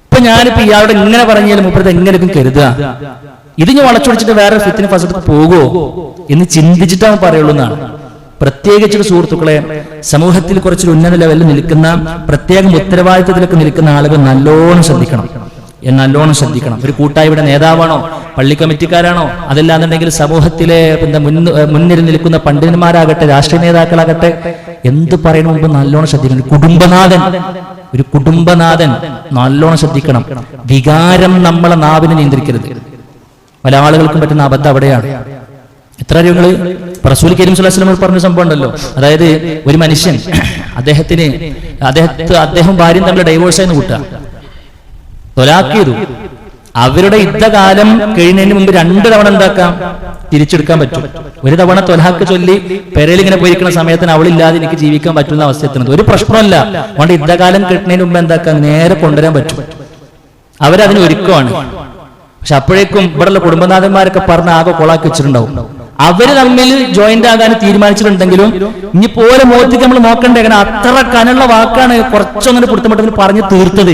ഇപ്പൊ ഞാനിപ്പോ ഇയാളുടെ ഇങ്ങനെ പറഞ്ഞാലും മുപ്പത് എങ്ങനെയൊക്കെ കരുതുക, ഇത് ഞാൻ വളച്ചൊടിച്ചിട്ട് വേറെ ഫിത്തിന് ഫസത്ത് പോകുമോ എന്ന് ചിന്തിച്ചിട്ടാണ് പറയുള്ളൂ എന്നാണ്. പ്രത്യേകിച്ച് സുഹൃത്തുക്കളെ, സമൂഹത്തിൽ കുറച്ചൊരു ഉന്നത ലെവലിൽ നിൽക്കുന്ന, പ്രത്യേകം ഉത്തരവാദിത്തത്തിലൊക്കെ നിൽക്കുന്ന ആളുകൾ നല്ലോണം ശ്രദ്ധിക്കണം. ഒരു കൂട്ടായ്മയുടെ നേതാവാണോ, പള്ളി കമ്മിറ്റിക്കാരാണോ, അതല്ലാന്നുണ്ടെങ്കിൽ സമൂഹത്തിലെ മുന്നിൽ നിൽക്കുന്ന പണ്ഡിതന്മാരാകട്ടെ, രാഷ്ട്രീയ നേതാക്കളാകട്ടെ, എന്ത് പറയുന്ന മുമ്പ് നല്ലോണം ശ്രദ്ധിക്കണം. ഒരു കുടുംബനാഥൻ നല്ലോണം ശ്രദ്ധിക്കണം. വികാരം നമ്മളെ നാവിനെ നിയന്ത്രിക്കരുത്. പല ആളുകൾക്കും പറ്റുന്ന അബദ്ധം അവിടെയാണ്. എത്ര കാര്യങ്ങള് റസൂൽ കരീം സ്വല്ലല്ലാഹു അലൈഹി വസല്ലം പറഞ്ഞ സംഭവം ഉണ്ടല്ലോ. അതായത് ഒരു മനുഷ്യൻ അദ്ദേഹം ഭാര്യയും തമ്മിൽ ഡൈവോഴ്സ് ആയി കൂട്ടുക, തൊലാഖ് ചെയ്തു. അവരുടെ യുദ്ധകാലം കഴിയുന്നതിന് മുമ്പ് 2 തവണ എന്താക്കാം, തിരിച്ചെടുക്കാൻ പറ്റും. ഒരു തവണ തൊലാഖ് ചൊല്ലി പെരയിൽ ഇങ്ങനെ പോയിരിക്കുന്ന സമയത്തിന് അവളില്ലാതെ എനിക്ക് ജീവിക്കാൻ പറ്റുന്ന അവസ്ഥ എത്തുന്നത് ഒരു പ്രശ്നമല്ല. അതുകൊണ്ട് യുദ്ധകാലം കിട്ടുന്നതിന് മുമ്പ് എന്താക്കാം, നേരെ കൊണ്ടുവരാൻ പറ്റും. അവരതിന് ഒരുക്കമാണ്. പക്ഷെ അപ്പോഴേക്കും ഇവിടെയുള്ള കുടുംബനാഥന്മാരൊക്കെ പറഞ്ഞ് ആകെ കൊളാക്കി വെച്ചിട്ടുണ്ടാവും. അവര് തമ്മിൽ ജോയിന്റ് ആകാൻ തീരുമാനിച്ചിട്ടുണ്ടെങ്കിലും ഇനി പോലെ മുഖത്തേക്ക് നമ്മൾ നോക്കണ്ടേ, കാരണം അത്ര കനുള്ള വാക്കാണ് കുറച്ചൊന്നും കൊടുത്തമട്ടത്തിന് പറഞ്ഞു തീർത്തത്.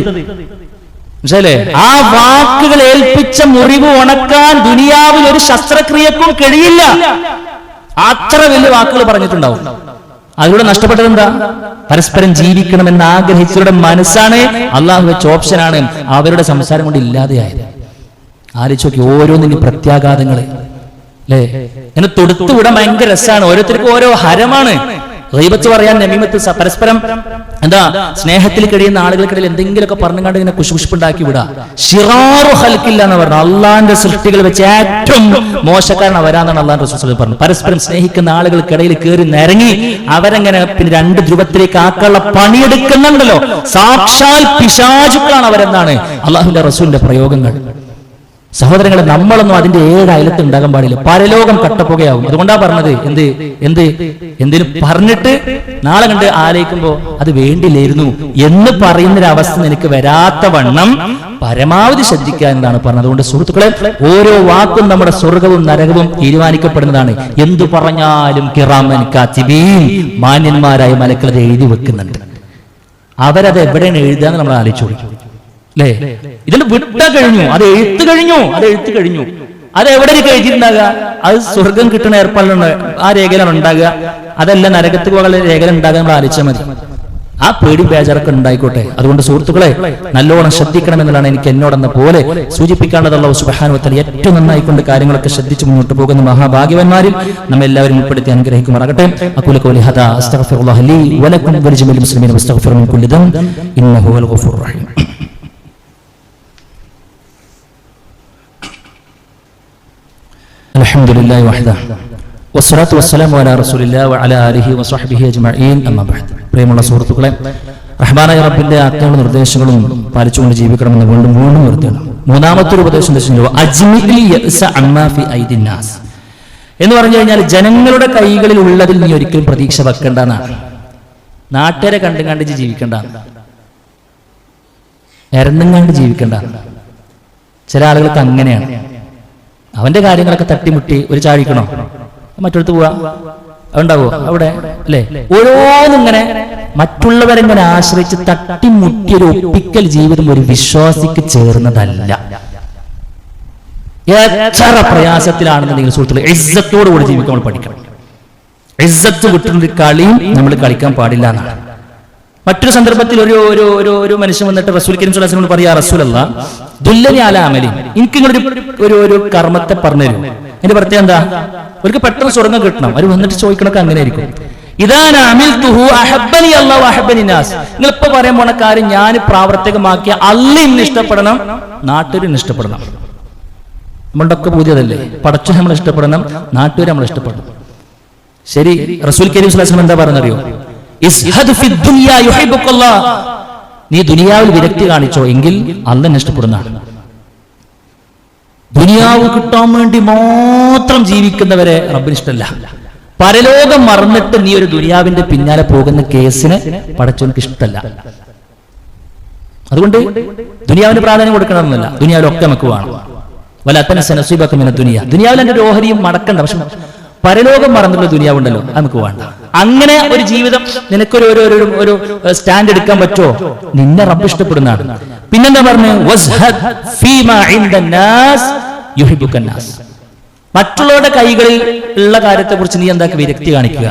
മനസ്സിലേ? ആ വാക്കുകൾ ഏൽപ്പിച്ച മുറിവ് ഉണക്കാൻ ദുനിയാവിൽ ഒരു ശസ്ത്രക്രിയക്കും കഴിയില്ല. അത്ര വലിയ വാക്കുകൾ പറഞ്ഞിട്ടുണ്ടാവും. അതിലൂടെ നഷ്ടപ്പെട്ടത് എന്താ? പരസ്പരം ജീവിക്കണമെന്ന് ആഗ്രഹിച്ചവരുടെ മനസ്സാണ്, അള്ളാഹു വെച്ച ഓപ്ഷനാണ് അവരുടെ സംസാരം കൊണ്ട് ഇല്ലാതെയായത്. ആലോചിച്ച് നോക്കി, ഓരോന്നിനും പ്രത്യാഘാതങ്ങള് അല്ലേ? ഇങ്ങനെ തൊടുത്തുവിടാൻ ഭയങ്കര രസമാണ്. ഓരോരുത്തർക്കും ഓരോ ഹരമാണ്. ഗീബത്ത് പറയാൻ, നമീമത്ത്, പരസ്പരം എന്താ സ്നേഹത്തിൽ കഴിയുന്ന ആളുകൾക്കിടയിൽ എന്തെങ്കിലുമൊക്കെ പറഞ്ഞു കണ്ട് ഇങ്ങനെ കുശുകുശുപ്പുണ്ടാക്കി വിടാ. ശിറാറു ഖൽഖില്ല എന്ന് പറഞ്ഞു, അള്ളാന്റെ സൃഷ്ടികൾ വെച്ച് ഏറ്റവും മോശക്കാരൻ അവരാന്നാണ് അള്ളാന്റെ റസൂൽ പറഞ്ഞു. പരസ്പരം സ്നേഹിക്കുന്ന ആളുകൾക്കിടയിൽ കയറി നിരങ്ങി അവരെങ്ങനെ പിന്നെ 2 ധ്രുവത്തിലേക്ക് ആക്കാനുള്ള പണിയെടുക്കുന്നുണ്ടല്ലോ. സാക്ഷാൽ പിശാചുക്കളാണ് അവരെന്നാണ് അള്ളാഹുവിന്റെ റസൂലിന്റെ പ്രയോഗങ്ങൾ. സഹോദരങ്ങളെ, നമ്മളൊന്നും അതിന്റെ 7 അയലത്ത് ഉണ്ടാകാൻ പാടില്ല. പരലോകം കട്ടപ്പുകയാവും. അതുകൊണ്ടാ പറഞ്ഞത് എന്തിനും പറഞ്ഞിട്ട് നാളെ കണ്ട് ആലോചിക്കുമ്പോ അത് വേണ്ടില്ലായിരുന്നു എന്ന് പറയുന്നൊരവസ്ഥ നിനക്ക് വരാത്ത വണ്ണം പരമാവധി ശ്രദ്ധിക്കുക എന്നതാണ് പറഞ്ഞത്. അതുകൊണ്ട് സുഹൃത്തുക്കളെ, ഓരോ വാക്കും നമ്മുടെ സ്വർഗവും നരകവും തീരുമാനിക്കപ്പെടുന്നതാണ്. എന്തു പറഞ്ഞാലും കിറാമൻ കാതിബീൻ, മാന്യന്മാരായ മലക്കൾ അത് എഴുതി വെക്കുന്നുണ്ട്. അവരത് എവിടെയാണ് എഴുതാന്ന് നമ്മൾ ആലോചിച്ചു അല്ലേ? ഇതിന്റെ വിട്ട കഴിഞ്ഞു, അത് എഴുത്ത് കഴിഞ്ഞു. അത് എവിടെയൊക്കെ എഴുതിയിട്ടുണ്ടാകുക? അത് സ്വർഗം കിട്ടുന്ന ഏർപ്പാടിലാണ്, ആ രേഖയിലാണ് ഉണ്ടാകുക. അതല്ല നരകത്ത് പോകാനുള്ള രേഖ ഉണ്ടാകുക. നമ്മൾ ആലോചിച്ചാൽ മതി. ആ പേടി ബേജാറൊക്കെ ഉണ്ടായിക്കോട്ടെ. അതുകൊണ്ട് സുഹൃത്തുക്കളെ, നല്ലോണം ശ്രദ്ധിക്കണം എന്നുള്ളതാണ് എനിക്ക് എന്നോടെന്ന പോലെ സൂചിപ്പിക്കാനുള്ളത്. അല്ലാഹു സുബ്ഹാനഹു വ തആല ഏറ്റവും നന്നായിക്കൊണ്ട് കാര്യങ്ങളൊക്കെ ശ്രദ്ധിച്ച് മുന്നോട്ട് പോകുന്ന മഹാഭാഗ്യവാന്മാരിൽ നമ്മെല്ലാവരും ഉൾപ്പെടുത്തി അനുഗ്രഹിക്കുമാറാകട്ടെ. അഖൂലു ഖൗലി ഹദാ അസ്തഗ്ഫിറുല്ലാഹ ലീ വലക്കും വലിജമീഇൽ മുസ്ലിമീന വസ്തഗ്ഫിറു മിൻ കുല്ലി ദംബ് ഇന്നഹു ഹുവൽ ഗഫൂറുർ റഹീം. അൽഹംദുലില്ലാഹി വഹ്ദഹു വസ്സലാത്തു വസ്സലാമു അലാ റസൂലില്ലാഹി വഅലാ ആലിഹി വസ്വഹ്ബിഹി അജ്മഈൻ. അമ്മാ ബഅദ്. പ്രിയമുള്ള സുഹൃത്തുക്കളെ, റഹ്മാനായ റബ്ബിന്റെ ആജ്ഞകളും നിർദ്ദേശങ്ങളും പാലിച്ചുകൊണ്ട് ജീവിക്കണമെന്ന് വീണ്ടും നിർത്തുകയാണ്. മൂന്നാമത്തെ ഒരു ഉപദേശം എന്ന് പറഞ്ഞു കഴിഞ്ഞാൽ ജനങ്ങളുടെ കൈകളിൽ ഉള്ളതിൽ നീ ഒരിക്കലും പ്രതീക്ഷ വെക്കേണ്ടെന്നാണ്. നാട്ടുകാരെ കണ്ടും ജീവിക്കേണ്ടതാണ്, എരന്നുങ്ങാണ്ട് ജീവിക്കേണ്ടതാണ്. ചില ആളുകൾക്ക് അങ്ങനെയാണ്. അവന്റെ കാര്യങ്ങളൊക്കെ തട്ടിമുട്ടി ഒരു ചാടിക്കണോ, മറ്റൊടുത്ത് പോവാ, ഉണ്ടാവോ അവിടെ അല്ലെ? ഓരോന്നിങ്ങനെ മറ്റുള്ളവരെങ്ങനെ ആശ്രയിച്ച് തട്ടിമുട്ടിയൊരു ഒപ്പിക്കൽ ജീവിതം ഒരു വിശ്വാസിക്ക് ചേർന്നതല്ല. എത്ര പ്രയാസത്തിലാണെന്നുണ്ടെങ്കിൽ സുഹൃത്തുക്കളെ, ഇസ്സത്തോടു കൂടി ജീവിക്കാൻ നമ്മൾ പഠിക്കണം. ഇസ്സത്ത് വിട്ടുള്ള കളിയും നമ്മൾ കളിക്കാൻ പാടില്ല എന്നാണ്. മറ്റൊരു സന്ദർഭത്തിൽ ഒരു മനുഷ്യൻ വന്നിട്ട് റസൂൽ കരീം സ്വല്ലല്ലാഹു അലൈഹി വസല്ലം പറയാ, റസൂലല്ലാ ദുല്ലനി അലാ അമലി, എനിക്ക് ഒരു കർമ്മത്തെ പറഞ്ഞു തരും. എന്റെ പ്രത്യേകം എന്താ? അവർക്ക് പെട്ടെന്ന് സ്വർഗം കിട്ടണം. അവർ വന്നിട്ട് ചോദിക്കണൊക്കെ അങ്ങനെ ആയിരിക്കും. ഇതാണ് അമിൽതുഹു അഹബ്ബനി അല്ലാഹു വഅഹബ്ബനി നാസ്. നിങ്ങൾ ഇപ്പൊ പറയാൻ പോണ കാര്യം ഞാൻ പ്രാവർത്തികമാക്കിയ അല്ലാഹ് എന്നെ ഇഷ്ടപ്പെടണം, നാട്ടുകാരും ഇഷ്ടപ്പെടണം. നമ്മളുടെ ഒക്കെ പൂജ്യതല്ലേ? പടച്ചവനെ നമ്മൾ ഇഷ്ടപ്പെടണം, നാട്ടുകാരെ നമ്മൾ ഇഷ്ടപ്പെടണം. ശരി, റസൂൽ കരീം സ്വല്ലല്ലാഹു അലൈഹി വസല്ലം എന്താ പറഞ്ഞറിയോ? ഇസ്ഹദ് ഫിദ് ദുനിയാ യുഹിബ്ബുക്കല്ലാഹ്. നീ ദുനിയാവിൽ വിരക്തി കാണിച്ചോ എങ്കിൽ അല്ലാഹ് ഇഷ്ടപ്പെടുന്നതാണ്. ദുനിയാവ് കിട്ടാൻ വേണ്ടി മാത്രം ജീവിക്കുന്നവരെ റബ്ബിന് ഇഷ്ടമല്ല. പരലോകം മറന്നിട്ട് നീ ഒരു ദുനിയാവിന്റെ പിന്നാലെ പോകുന്ന കേസിന് പടച്ചവൻക്ക് ഇഷ്ടമല്ല. അതുകൊണ്ട് ദുനിയാവിന് പ്രാധാന്യം കൊടുക്കണമെന്നില്ല, ദുനിയാവിലൊക്കെ നമുക്ക് വേണം. ദുനിയാവിൽ എന്റെ ഒരു ഓഹരിയും മടക്കണ്ട, പക്ഷെ പരലോകം മറന്നുള്ള ദുനിയാവുണ്ടല്ലോ അത് നമുക്ക് വേണ്ട. അങ്ങനെ ഒരു ജീവിതം നിനക്കൊരു ഒരു സ്റ്റാൻഡ് എടുക്കാൻ പറ്റുമോ? നിന്നെ റബ്ബ് ഇഷ്ടപ്പെടുന്നതാണ്. പിന്നെന്താ പറഞ്ഞു? മറ്റുള്ളവരുടെ കൈകളിൽ ഉള്ള കാര്യത്തെ കുറിച്ച് നീ എന്താ വിരക്തി കാണിക്കുക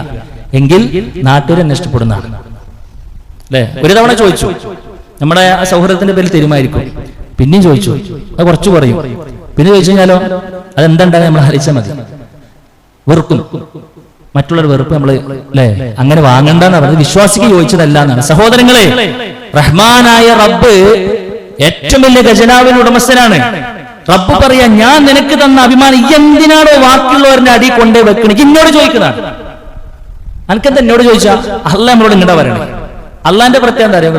എങ്കിൽ നാട്ടുകാർ എന്നെ ഇഷ്ടപ്പെടുന്നതാണ്. അല്ലെ? ഒരു തവണ ചോദിച്ചു, നമ്മുടെ ആ സൗഹൃദത്തിന്റെ പേരിൽ തീരുമാനിക്കും. പിന്നെയും ചോദിച്ചു, അത് കുറച്ച് പറയും. പിന്നെ ചോദിച്ചു കഴിഞ്ഞാലോ അതെന്താണ്ടാകുക നമ്മൾ ആലോചിച്ചാൽ മതി. വെറുക്കും, മറ്റുള്ളവർ വെറുപ്പ് നമ്മൾ അല്ലെ അങ്ങനെ വാങ്ങണ്ടെന്ന് പറഞ്ഞത് വിശ്വാസിക്ക് ചോദിച്ചതല്ല എന്നാണ്. സഹോദരങ്ങളെ, റഹ്മാനായ റബ്ബ് ഏറ്റവും വലിയ ഖജനാവിന്റെ ഉടമസ്ഥനാണ്. റബ്ബ് പറയാ, ഞാൻ നിനക്ക് തന്ന അഭിമാനം എന്തിനാണോ ബാക്കിയുള്ളവരുടെ അടി കൊണ്ടേ വെക്കണേ? എന്നോട് ചോദിക്കുന്നതാണ്. അനക്കെന്താ എന്നോട് ചോദിച്ചാ? അല്ല നമ്മളോട് ഇങ്ങോട്ടാ പറയണേ. അള്ളാന്റെ പ്രത്യേകം എന്താ അറിയാം?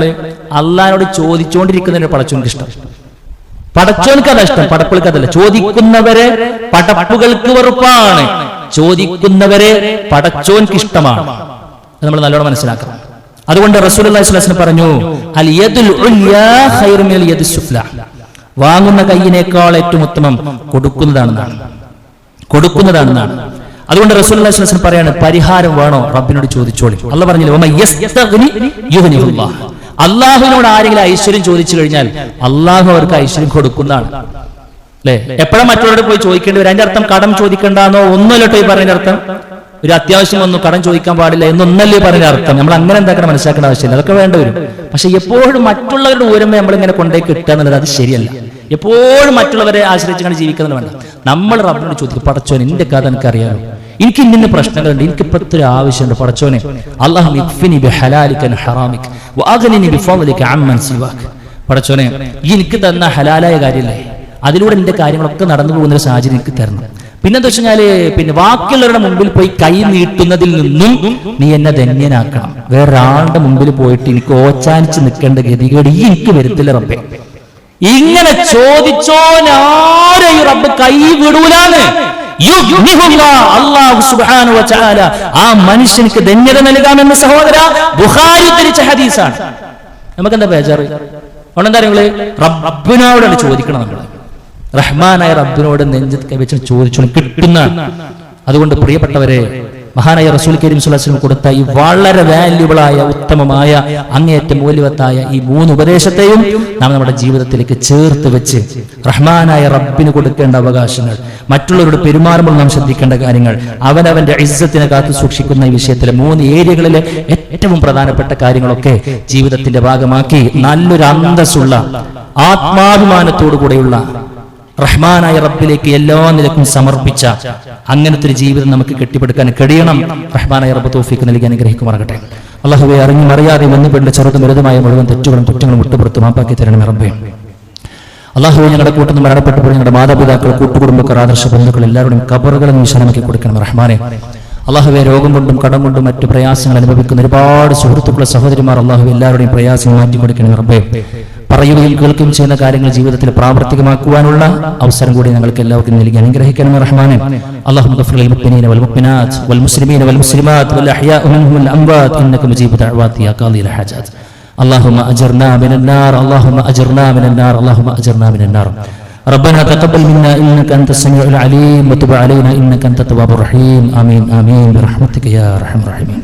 അള്ളഹാനോട് ചോദിച്ചുകൊണ്ടിരിക്കുന്നതിന് പടച്ചോనికి ഇഷ്ടം. പടച്ചോనికి അതാ ഇഷ്ടം, പടപ്പുകൾക്ക് അതല്ല. ചോദിക്കുന്നവരെ പടപ്പുകൾക്ക് വെറുപ്പാണ്, ചോദിക്കുന്നവരെ പടച്ചോనికి ഇഷ്ടമാണ്. അത് നമ്മൾ നല്ലോണം മനസ്സിലാക്കണം. അതുകൊണ്ട് റസൂലുള്ളാഹി സ്വല്ലല്ലാഹു അലൈഹി വസല്ലം പറഞ്ഞു, അൽ യദുൽ ഉൽയാ ഖൈറു മിനൽ യദിസ് സുഫ്ലാ. വാങ്ങുന്ന കൈയിനേക്കാൾ ഏറ്റവും ഉത്തമം കൊടുക്കുന്നതാണെന്നാണ്. അതുകൊണ്ട് റസൂലുള്ളാഹി സ്വല്ലല്ലാഹു അലൈഹി വസല്ലം പറയാണ്, പരിഹാരം വേണോ റബ്ബിനോട് ചോദിച്ചോളി. അല്ലാഹു പറഞ്ഞില്ലേ, അള്ളാഹുവിനോട് ആരെങ്കിലും ഐശ്വര്യം ചോദിച്ചു കഴിഞ്ഞാൽ അള്ളാഹു അവർക്ക് ഐശ്വര്യം കൊടുക്കുന്നതാണ്. അല്ലെ? എപ്പോഴും മറ്റുള്ളവരോട് പോയി ചോദിക്കേണ്ടി വരും. അതിന്റെ അർത്ഥം കടം ചോദിക്കണ്ടെന്നോ ഒന്നുമല്ലോട്ടോ ഈ പറയുന്ന അർത്ഥം. ഒരു അത്യാവശ്യം ഒന്നും കടം ചോദിക്കാൻ പാടില്ല എന്നൊന്നല്ലേ പറയുന്ന അർത്ഥം. നമ്മൾ അങ്ങനെ എന്താക്കണം മനസ്സിലാക്കേണ്ട ആവശ്യമില്ല, അതൊക്കെ വേണ്ട വരും. പക്ഷെ എപ്പോഴും മറ്റുള്ളവരുടെ ഊരമ നമ്മളിങ്ങനെ കൊണ്ടേക്ക് കിട്ടുക എന്നുള്ളത് അത് ശരിയല്ല. എപ്പോഴും മറ്റുള്ളവരെ ആശ്രയിച്ചാണ് ജീവിക്കുന്നത് വേണ്ട. നമ്മൾ റബ്ബിനോട് ചോദിക്കും, പടച്ചോൻ എന്റെ കഥ എനിക്കറിയാമോ, എനിക്ക് ഇന്ന പ്രശ്നങ്ങളുണ്ട്, എനിക്ക് ഇപ്പൊ ഇത്ര ആവശ്യമുണ്ട്, പടച്ചോനെ പടച്ചോനെ എനിക്ക് തന്ന ഹലാലായ കാര്യമല്ലേ, അതിലൂടെ എന്റെ കാര്യങ്ങളൊക്കെ നടന്നു പോകുന്ന ഒരു സാഹചര്യം എനിക്ക് തരണം. പിന്നെന്താ വെച്ച് കഴിഞ്ഞാല് ബാക്കിയുള്ളവരുടെ മുമ്പിൽ പോയി കൈ നീട്ടുന്നതിൽ നിന്നും നീ എന്നെ ധന്യനാക്കണം. വേറൊരാളുടെ മുമ്പിൽ പോയിട്ട് എനിക്ക് ഓച്ചാനിച്ച് നിൽക്കേണ്ട ഗതികേട് ഈ എനിക്ക് വരുത്തില്ല റബ്ബേ. ഇങ്ങനെ ചോദിച്ചോനാരെയും റബ്ബ് കൈ വിടൂലാന്ന്. അല്ലാഹു സുബ്ഹാനഹു വ തആല ആ മനുഷ്യനിക്ക് ധന്യത നൽകാമെന്ന് സഹോദര ബുഖാരി ഉദ്ധരിച്ച ഹദീസാണ്. നമുക്കെന്താ ബേജാറ്? അതുകൊണ്ടെന്താ നിങ്ങള് റബ്ബിനോടാണ് ചോദിക്കണം. നമ്മൾ റഹ്മാനായ റബ്ബിനോട് നെഞ്ചത്ത് കൈവച്ച് ചോദിച്ചോളും, കിട്ടുന്നതാണ്. അതുകൊണ്ട് പ്രിയപ്പെട്ടവരെ, മഹാനായ റസൂൽ കരീം സ്വല്ലല്ലാഹു അലൈഹി വസല്ലം കൊടുത്ത ഈ വളരെ വാല്യുബിളായ ഉത്തമമായ അങ്ങേയറ്റം മൂല്യവത്തായ ഈ 3 ഉപദേശത്തെയും നാം നമ്മുടെ ജീവിതത്തിലേക്ക് ചേർത്ത് വെച്ച് റഹ്മാനായ റബ്ബിന് കൊടുക്കേണ്ട അവകാശങ്ങൾ, മറ്റുള്ളവരോട് പെരുമാറുമ്പോൾ നാം ശ്രദ്ധിക്കേണ്ട കാര്യങ്ങൾ, അവനവന്റെ ഇസ്സത്തിനെ കാത്തു സൂക്ഷിക്കുന്ന ഈ വിഷയത്തിലെ 3 ഏരിയകളിലെ ഏറ്റവും പ്രധാനപ്പെട്ട കാര്യങ്ങളൊക്കെ ജീവിതത്തിന്റെ ഭാഗമാക്കി നല്ലൊരു അന്തസ്സുള്ള ആത്മാഭിമാനത്തോടു കൂടെയുള്ള റഹ്മാനായ റബ്ബിലേക്ക് എല്ലാ നിലക്കും സമർപ്പിച്ച അങ്ങനത്തെ ഒരു ജീവിതം നമുക്ക് കെട്ടിപ്പടുക്കാൻ കഴിയണം. റഹ്മാനായ റബ്ബ് തൗഫീഖ് നൽകി അനുഗ്രഹിക്കുമാറാകട്ടെ. അല്ലാഹുവേ, അറിഞ്ഞും അറിയാതെ വന്നുപെട്ട ചെറുതും വലുതുമായ മുഴുവൻ തെറ്റുകളും കുറ്റങ്ങളും വിട്ടുപുറത്ത് മാപ്പാക്കി തരണമേ റബ്ബേ. അല്ലാഹുവേ, ഞങ്ങളുടെ കൂട്ടത്തിൽ മരണപ്പെട്ടു പോയി ഞങ്ങളുടെ മാതാപിതാക്കൾ, കൂട്ടുകുടുംബക്കാർ, ആദർശ ബന്ധുക്കൾ എല്ലാവരുടെയും ഖബറുകളും വിശാലമാക്കി കൊടുക്കണം റഹ്മാനെ. അല്ലാഹുവേ, രോഗം കൊണ്ടും കടം കൊണ്ടും മറ്റു പ്രയാസങ്ങൾ അനുഭവിക്കുന്ന ഒരുപാട് സുഹൃത്തുക്കളെ സഹോദരിമാർ അല്ലാഹുവേ എല്ലാവരുടെയും പ്രയാസങ്ങൾ മാറ്റി കൊടുക്കണം റബ്ബേ. പറയുകയും കേൾക്കുകയും ചെയ്യുന്ന കാര്യങ്ങൾ ജീവിതത്തിൽ പ്രാവർത്തികമാക്കുവാനുള്ള അവസരം കൂടി ഞങ്ങൾക്ക് എല്ലാവർക്കും നൽകി അനുഗ്രഹിക്കണം റഹ്മാനെ. അല്ലാഹുമ്മ ഗ്ഫിർ ലിൽ മുഅ്മിനീന വൽ മുഅ്മിനാത്ത് വൽ മുസ്ലിമീന വൽ മുസ്ലിമാത്ത് വൽ അഹ്യാഉ മിൻഹും വൽ അംവാത് ഇന്നക മുജീബു ദഅവാതി യാ ഖാദിൽ ഹജാത്ത്. اللهم أجرنا من النار، اللهم أجرنا من النار، اللهم أجرنا من النار. ربنا تقبل منا إنك أنت السميع العليم وتب علينا إنك أنت التواب الرحيم. آمين آمين برحمتك يا أرحم الراحمين.